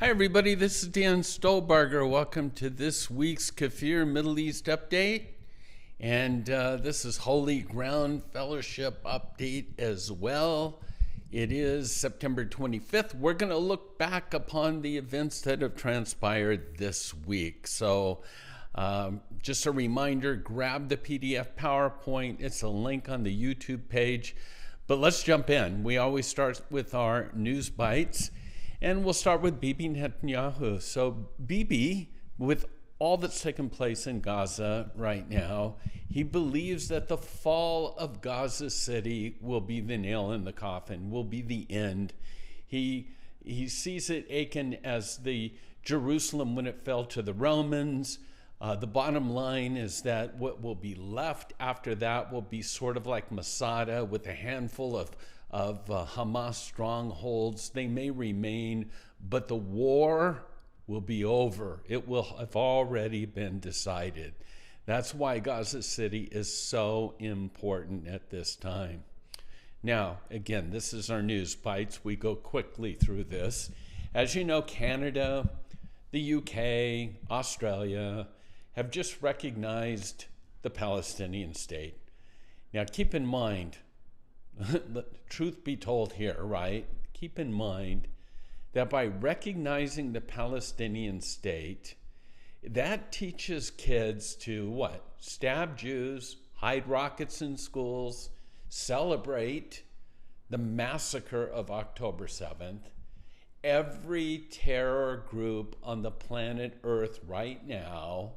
Hi everybody, this is Dan Stolbarger. Welcome to this week's Kafir Middle East Update. And this is Holy Ground Fellowship Update as well. It is September 25th. We're going to look back upon the events that have transpired this week. So just a reminder, grab the PDF PowerPoint. It's a link on the YouTube page. But let's jump in. We always start with our news bites. And we'll start with Bibi Netanyahu. So Bibi, with all that's taken place in Gaza right now, he believes that the fall of Gaza City will be the nail in the coffin, will be the end. He sees it, Achan, as the Jerusalem when it fell to the Romans. The bottom line is that what will be left after that will be sort of like Masada, with a handful of Hamas strongholds. They may remain, but the war will be over. It will have already been decided. That's why Gaza City is so important at this time. Now, again, this is our news bites. We go quickly through this. As you know, Canada, the UK, Australia have just recognized the Palestinian state. Now, keep in mind, truth be told here, right? Keep in mind that by recognizing the Palestinian state, that teaches kids to what? Stab Jews, hide rockets in schools, celebrate the massacre of October 7th. Every terror group on the planet Earth right now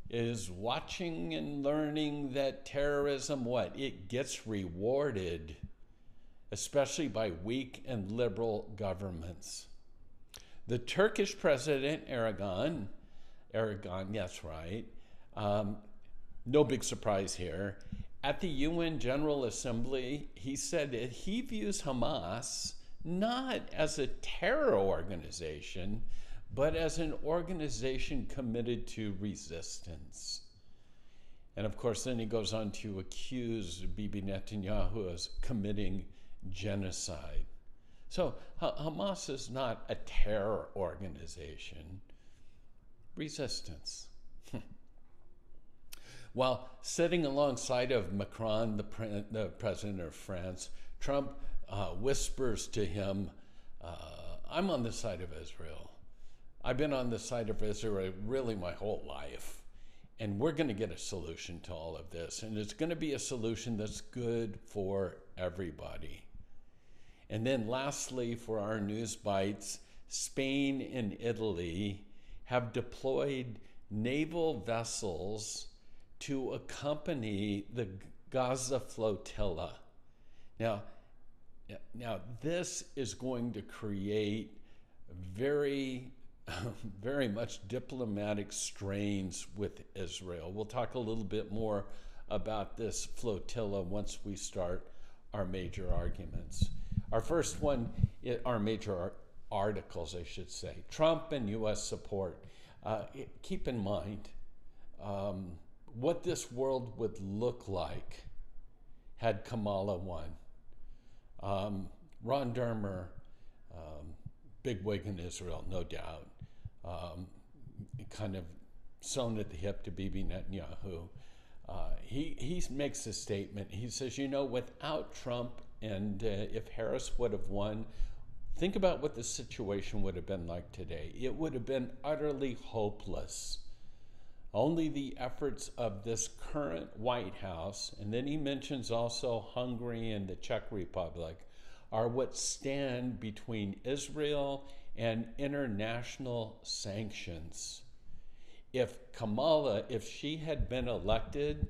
is watching and learning that terrorism, what? It gets rewarded, especially by weak and liberal governments. The Turkish president, Erdogan, that's right, no big surprise here. At the UN General Assembly, he said that he views Hamas not as a terror organization, but as an organization committed to resistance. And of course, then he goes on to accuse Bibi Netanyahu of committing genocide. So Hamas is not a terror organization. Resistance. While sitting alongside of Macron, the president of France, Trump whispers to him, I'm on the side of Israel. I've been on the side of Israel really my whole life, and we're going to get a solution to all of this, and it's going to be a solution that's good for everybody. And then lastly, for our news bites, Spain and Italy have deployed naval vessels to accompany the Gaza Flotilla. Now this is going to create very much diplomatic strains with Israel. We'll talk a little bit more about this flotilla once we start our major arguments. Our first one, our major articles, I should say. Trump and U.S. support. Keep in mind what this world would look like had Kamala won. Ron Dermer, bigwig in Israel, no doubt, kind of sewn at the hip to Bibi Netanyahu. He makes a statement. He says, without Trump and if Harris would have won, think about what the situation would have been like today. It would have been utterly hopeless. Only the efforts of this current White House, and then he mentions also Hungary and the Czech Republic, are what stand between Israel and international sanctions. If Kamala, if she had been elected,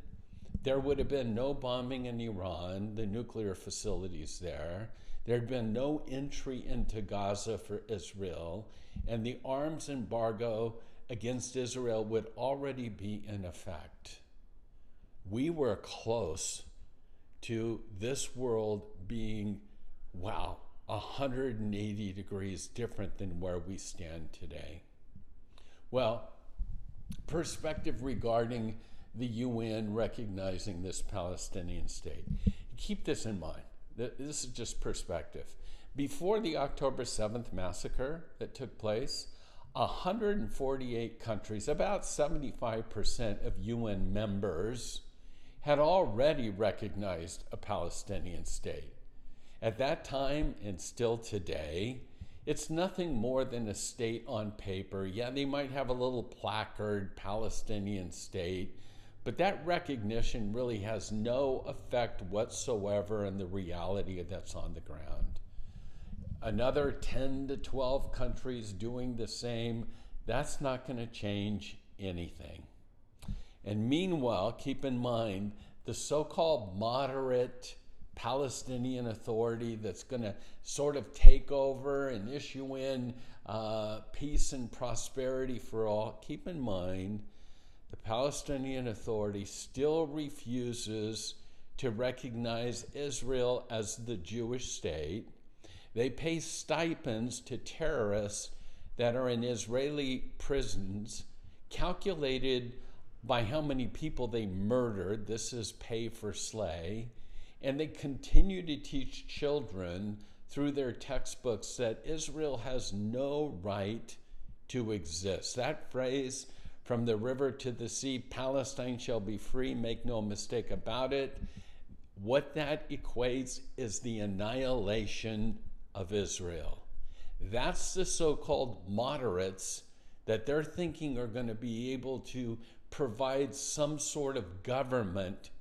there would have been no bombing in Iran, the nuclear facilities there. There'd been no entry into Gaza for Israel, and the arms embargo against Israel would already be in effect. We were close to this world being, 180 degrees different than where we stand today. Well, perspective regarding the UN recognizing this Palestinian state. Keep this in mind. This is just perspective. Before the October 7th massacre that took place, 148 countries, about 75% of UN members, had already recognized a Palestinian state. At that time, and still today, it's nothing more than a state on paper. Yeah, they might have a little placard, Palestinian state, but that recognition really has no effect whatsoever in the reality that's on the ground. Another 10 to 12 countries doing the same, that's not going to change anything. And meanwhile, keep in mind, the so-called moderate Palestinian Authority that's going to sort of take over and issue in peace and prosperity for all, keep in mind, the Palestinian Authority still refuses to recognize Israel as the Jewish state. They pay stipends to terrorists that are in Israeli prisons, calculated by how many people they murdered. This is pay for slay. And they continue to teach children through their textbooks that Israel has no right to exist. That phrase, from the river to the sea, Palestine shall be free, make no mistake about it. What that equates is the annihilation of Israel. That's the so-called moderates that they're thinking are going to be able to provide some sort of government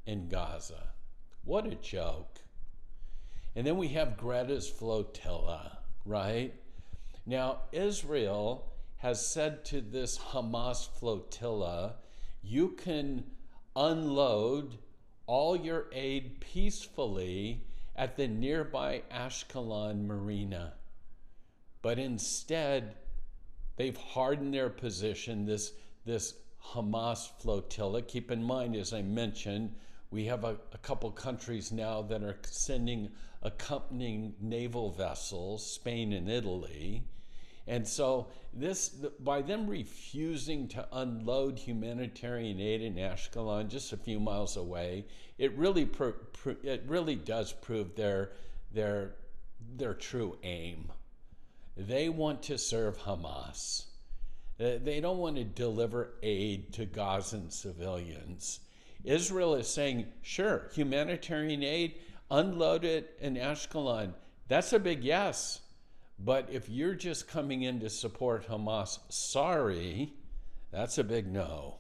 in Gaza. What a joke. And then we have Greta's Flotilla, right? Now, Israel has said to this Hamas flotilla, you can unload all your aid peacefully at the nearby Ashkelon marina. But instead, they've hardened their position, this Hamas flotilla. Keep in mind, as I mentioned, we have a couple countries now that are sending accompanying naval vessels, Spain and Italy. And so by them refusing to unload humanitarian aid in Ashkelon, just a few miles away, it really does prove their true aim. They want to serve Hamas. They don't want to deliver aid to Gazan civilians. Israel is saying, sure, humanitarian aid, unload it in Ashkelon. That's a big yes. But if you're just coming in to support Hamas, sorry, that's a big no.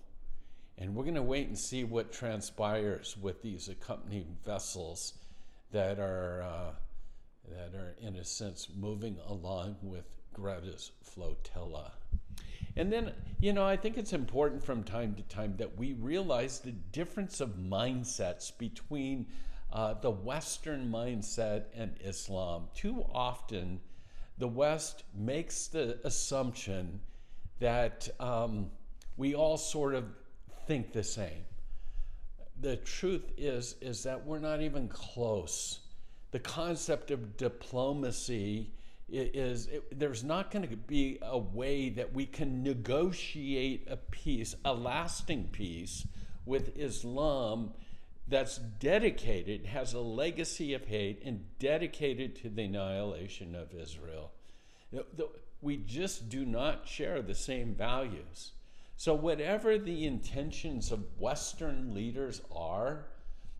And we're going to wait and see what transpires with these accompanying vessels that are in a sense moving along with Greta's flotilla. And then, I think it's important from time to time that we realize the difference of mindsets between the Western mindset and Islam. Too often, the West makes the assumption that we all sort of think the same. The truth is that we're not even close. The concept of diplomacy there's not going to be a way that we can negotiate a peace, a lasting peace with Islam that's dedicated, has a legacy of hate, and dedicated to the annihilation of Israel. We just do not share the same values. So whatever the intentions of Western leaders are,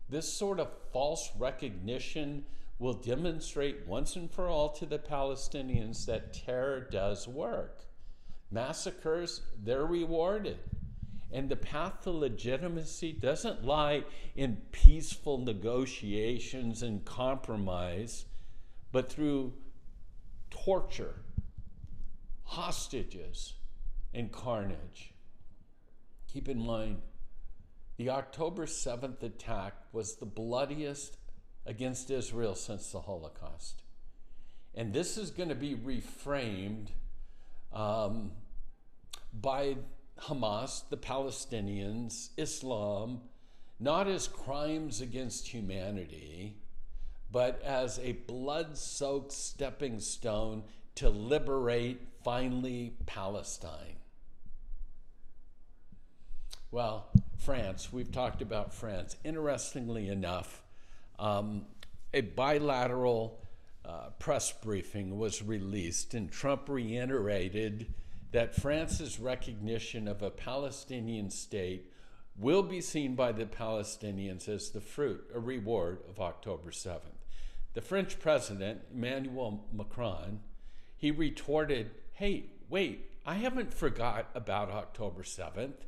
this sort of false recognition will demonstrate once and for all to the Palestinians that terror does work. Massacres, they're rewarded. And the path to legitimacy doesn't lie in peaceful negotiations and compromise, but through torture, hostages, and carnage. Keep in mind, the October 7th attack was the bloodiest against Israel since the Holocaust. And this is going to be reframed by Hamas, the Palestinians, Islam, not as crimes against humanity, but as a blood-soaked stepping stone to liberate, finally, Palestine. Well, France, we've talked about France. Interestingly enough, a bilateral press briefing was released, and Trump reiterated that France's recognition of a Palestinian state will be seen by the Palestinians as the fruit, a reward of October 7th. The French president, Emmanuel Macron, he retorted, "Hey, wait, I haven't forgot about October 7th."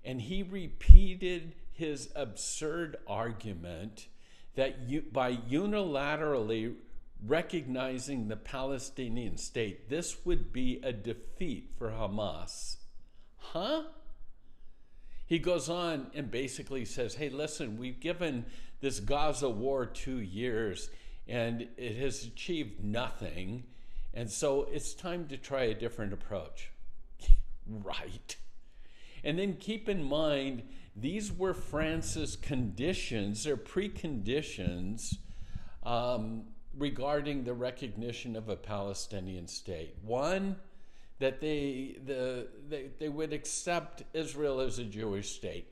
And he repeated his absurd argument that by unilaterally recognizing the Palestinian state, this would be a defeat for Hamas. Huh? He goes on and basically says, hey, listen, we've given this Gaza war 2 years and it has achieved nothing. And so it's time to try a different approach. Right. And then keep in mind, these were France's conditions, or preconditions, regarding the recognition of a Palestinian state. One, that they would accept Israel as a Jewish state.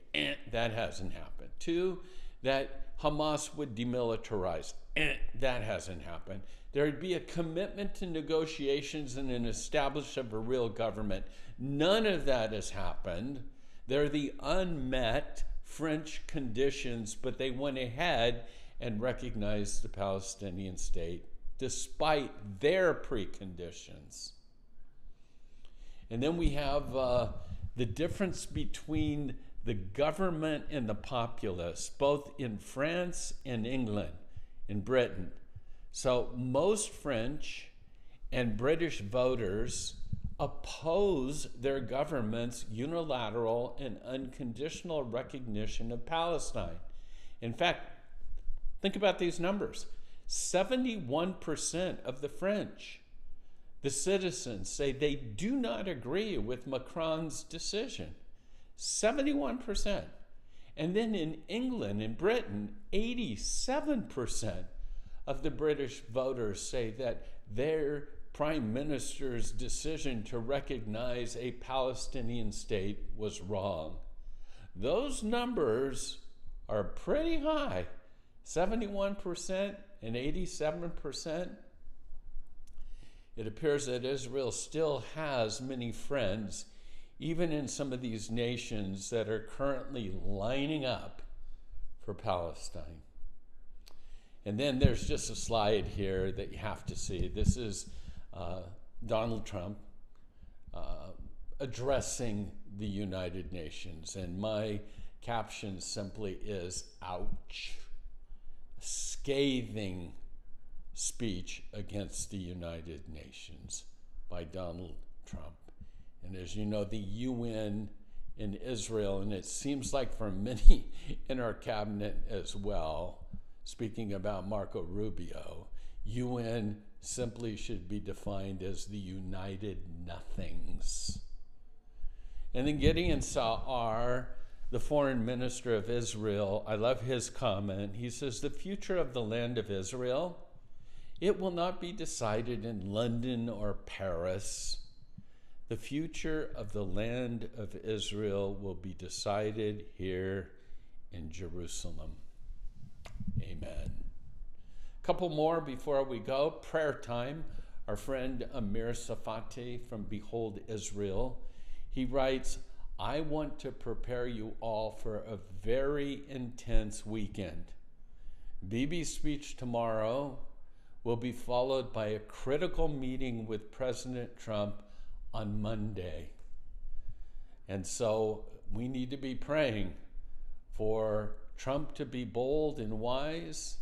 That hasn't happened. Two, that Hamas would demilitarize. That hasn't happened. There would be a commitment to negotiations and an establishment of a real government. None of that has happened. They're the unmet French conditions, but they went ahead and recognized the Palestinian state despite their preconditions. And then we have the difference between the government and the populace, both in France and England, in Britain. So most French and British voters oppose their government's unilateral and unconditional recognition of Palestine. In fact, think about these numbers. 71% of the French, the citizens, say they do not agree with Macron's decision. 71%. And then in England and Britain, 87% of the British voters say that their Prime Minister's decision to recognize a Palestinian state was wrong. Those numbers are pretty high, 71% and 87%. It appears that Israel still has many friends, even in some of these nations that are currently lining up for Palestine. And then there's just a slide here that you have to see. This is Donald Trump addressing the United Nations. And my caption simply is, ouch. Scathing speech against the United Nations by Donald Trump. And as you know, the UN in Israel, and it seems like for many in our cabinet as well, speaking about Marco Rubio, UN simply should be defined as the United Nothings. And then Gideon Sa'ar, the foreign minister of Israel, I love his comment. He says, the future of the land of Israel, it will not be decided in London or Paris. The future of the land of Israel will be decided here in Jerusalem. Amen. A couple more before we go. Prayer time. Our friend Amir Safati from Behold Israel, he writes, I want to prepare you all for a very intense weekend. Bibi's speech tomorrow will be followed by a critical meeting with President Trump on Monday. And so we need to be praying for Trump to be bold and wise,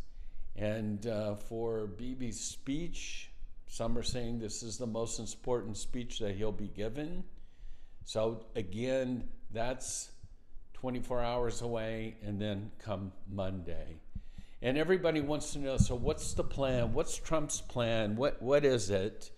and for Bibi's speech. Some are saying this is the most important speech that he'll be given. So again, that's 24 hours away, and then come Monday. And everybody wants to know, so what's the plan? What's Trump's plan? What is it?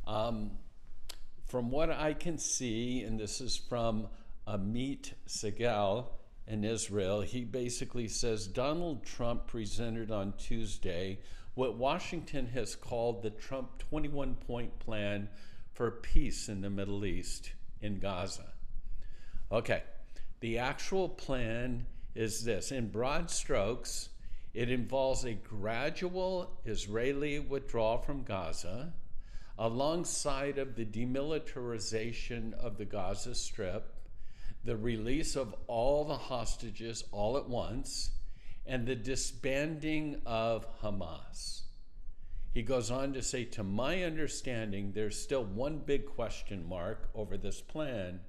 From what I can see, and this is from Amit Segal in Israel, he basically says Donald Trump presented on Tuesday what Washington has called the Trump 21-point plan for peace in the Middle East, in Gaza. Okay, the actual plan is this. In broad strokes, It involves a gradual Israeli withdrawal from Gaza, alongside of the demilitarization of the Gaza Strip, the release of all the hostages all at once, and the disbanding of Hamas. He goes on to say, to my understanding, there's still one big question mark over this plan,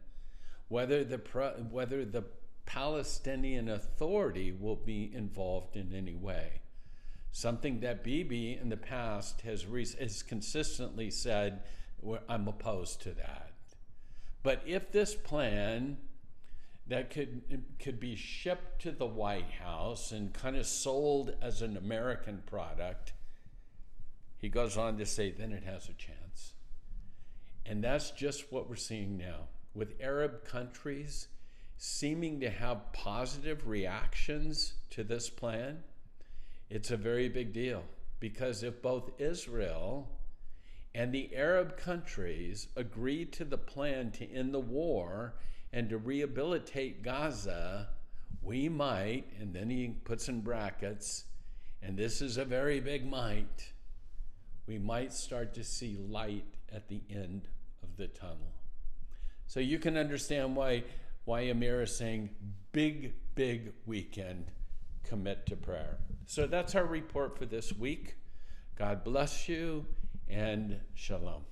whether the Palestinian Authority will be involved in any way. Something that Bibi in the past has consistently said, I'm opposed to that. But if this plan that could be shipped to the White House and kind of sold as an American product, he goes on to say, then it has a chance. And that's just what we're seeing now, with Arab countries seeming to have positive reactions to this plan. It's a very big deal, because if both Israel and the Arab countries agree to the plan to end the war and to rehabilitate Gaza, we might, and then he puts in brackets, and this is a very big might, we might start to see light at the end of the tunnel. So you can understand why Amir is saying, big weekend, commit to prayer. So that's our report for this week. God bless you, and shalom.